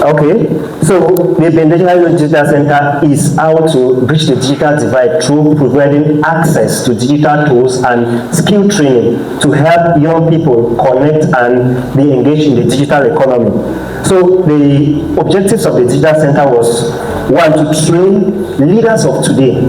Okay, so the BINDECA Digital Center is how to bridge the digital divide through providing access to digital tools and skill training to help young people connect and be engaged in the digital economy. So the objectives of the digital center was, one, to train leaders of today,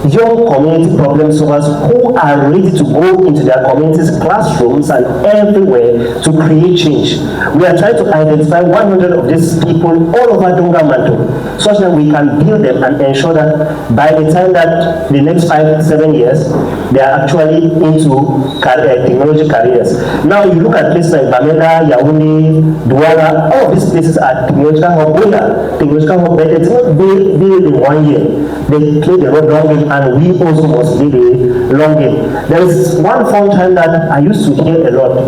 young community problem solvers who are ready to go into their communities' classrooms and everywhere to create change. We are trying to identify 100 of these people all over Dunga Manto, such that we can build them and ensure that by the time that the next 5-7 years, they are actually into technology careers. Now you look at places like Bamenda, Yaoundé, Douala, all of these places are technological hub. Technological hub, but it's not built in 1 year. They play the long game, and we also must play the long game. There is one fun time that I used to hear a lot,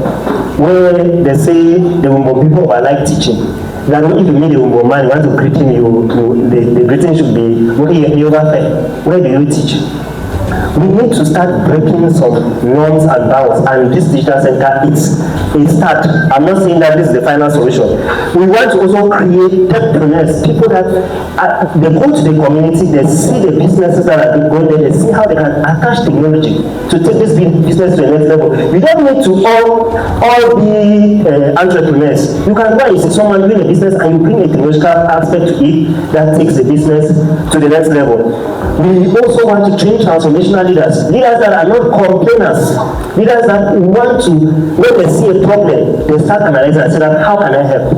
where they say the Wumbo people are like teaching. That if you meet the Wumbo man, you want to greet him, the greeting should be, where do you teach? We need to start breaking some norms and bounds, and this digital center is a start. I'm not saying that this is the final solution. We want to also create techpreneurs, people that they go to the community, they see the businesses that are going there, they see how they can attach technology to take this business to the next level. We don't need to all be entrepreneurs. You can go and see someone doing a business and you bring a technological aspect to it that takes the business to the next level. We also want to train transformational leaders that are not complainers, leaders that want to, when they see a problem, they start analyzing and say that, how can I help?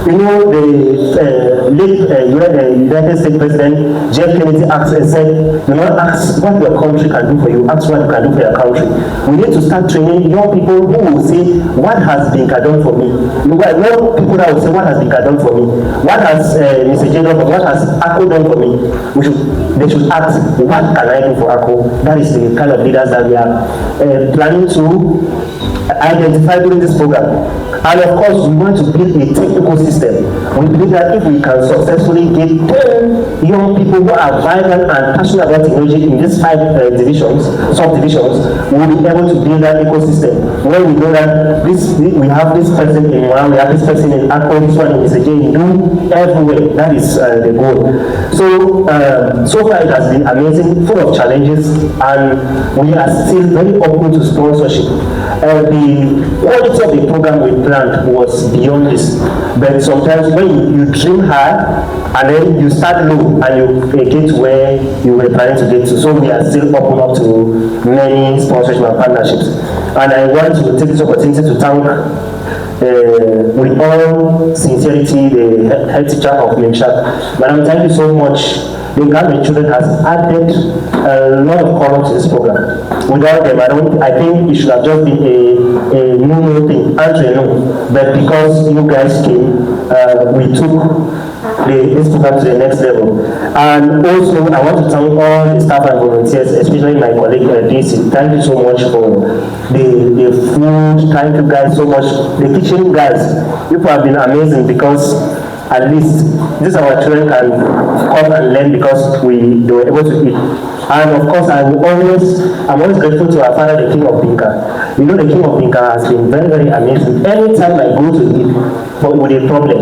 You know, the late United States President Jeff Kennedy asked and said, do not ask what your country can do for you, ask what you can do for your country. We need to start training young people who will say, what has BINDECA done for me? Young people that will say, what has BINDECA done for me? What has Mr. J done for me? What has ACO done for me? They should ask, what can I do for ACO? That is the kind of leaders that we are planning to identify during this program. And of course, we want to build a technical system. We believe that if we can successfully get 10 young people who are vibrant and passionate about technology in these 5 subdivisions, we'll be able to build that ecosystem. When we know that we have this person in one, we have this person in ACO, this one in Mr. J, do everywhere. That is the goal. So far it has been amazing, full of challenges, and we are still very open to sponsorship. The quality of the program we planned was beyond this. But sometimes when you dream hard and then you start low and you get to where you were planning to get to. So we are still open up to many sponsorship and partnerships. And I want to take this opportunity to thank with all sincerity the head teacher of Memshak. Madam, thank you so much. The Government Children has added a lot of color to this program. Without them, I think it should have just been a new thing, but because you guys came, we took this program to the next level. And also, I want to thank all the staff and volunteers, especially my colleague DC. Thank you so much for the food. Thank you guys so much. The kitchen guys, you have been amazing, because at least this our children can come and learn because they were able to eat. And of course, I'm always grateful to our father, the King of BINDECA. You know, the King of BINDECA has been very, very amazing. Anytime I go to eat with a problem,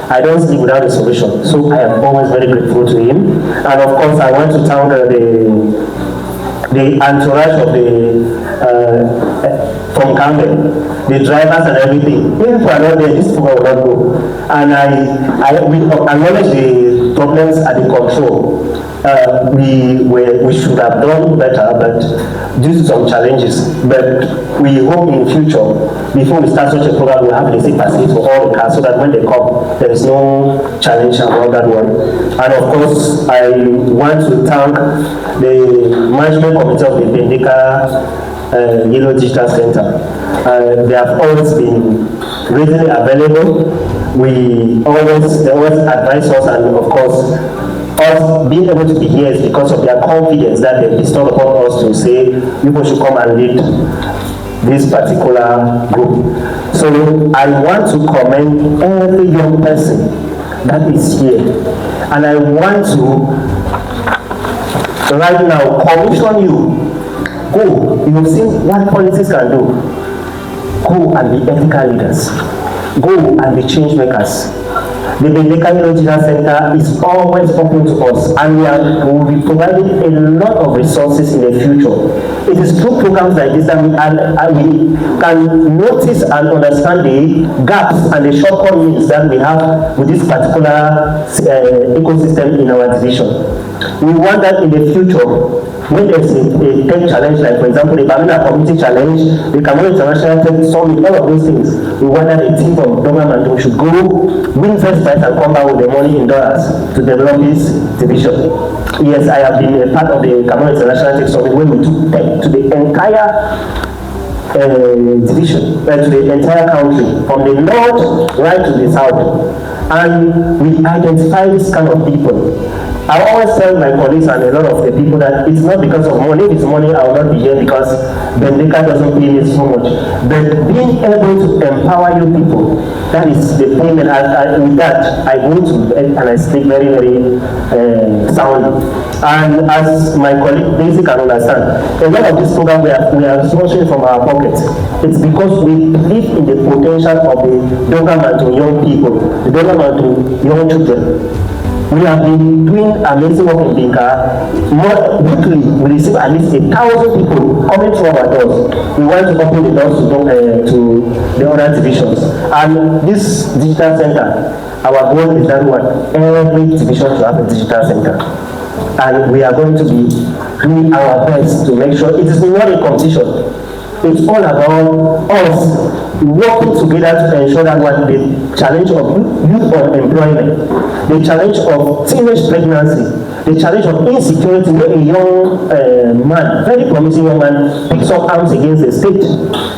I don't sleep without a solution. So I am always very grateful to him. And of course, I want to thank the entourage of from Campbell, the drivers and everything. Even if we are not there, this program will not go. And we acknowledge the problems at the control. We should have done better, but due to some challenges. But we hope in future, before we start such a program, we'll have the same facilities for all the cars, so that when they come, there is no challenge about that one. And of course, I want to thank the management committee of the BINDECA Yellow Digital Center. They have always been readily available. They always advise us, and of course, us being able to be here is because of their confidence that they bestowed upon us to say people should come and lead this particular group. So I want to commend every young person that is here, and I want to right now commission you. Go. You have seen what politics can do. Go and be ethical leaders. Go and be change makers. The BINDECA Digital Center is always open to us, and we will be providing a lot of resources in the future. It is through programs like this that we can notice and understand the gaps and the shortcomings that we have with this particular ecosystem in our division. We want that in the future, when there's a tech challenge, like for example the Bamina Community Challenge, the Cameroon International Tech Summit, all of those things, we want that a team from government who should go win first prize and come back with the money in dollars to develop this division. Yes, I have been a part of the Cameroon International Tech Summit when we took tech to the entire division, to the entire country, from the north right to the south, and we identify this kind of people. I always tell my colleagues and a lot of the people that it's not because of money. If it's money, I will not be here because BINDECA doesn't pay me so much. But being able to empower you people, that is the thing that with that, I go to and I speak very, very soundly. And as my colleague Daisy can understand, a lot of this program we are sourcing from our pockets. It's because we believe in the potential of the government to young people, the government to young children. We have been doing amazing work in BINDECA. Weekly, we receive at least 1,000 people coming through our doors. We want to open the doors to the other divisions. And this digital center, our goal is that every division to have a digital center. And we are going to be doing our best to make sure it is not a competition. It's all about us working together to ensure that the challenge of youth unemployment, the challenge of teenage pregnancy, the challenge of insecurity, where a young man, very promising young man, picks up arms against the state.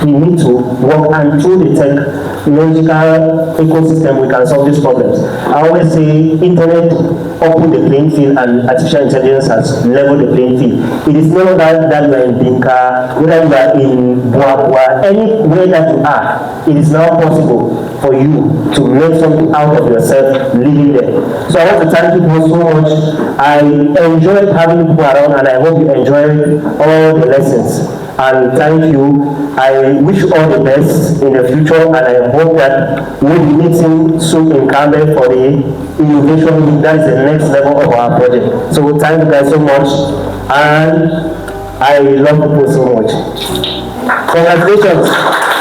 We need to work, and through the technological ecosystem we can solve these problems. I always say internet open the playing field and artificial intelligence has leveled the playing field. It is not that you are in BINDECA, whether you are in Buabua, anywhere that you are, it is now possible for you to make something out of yourself living there. So I want to thank you all so much. I enjoyed having people around, and I hope you enjoyed all the lessons. And thank you. I wish you all the best in the future, and I hope that we'll be meeting soon in Campbell for the innovation week. That is the next level of our project. So thank you guys so much, and I love people so much. Congratulations.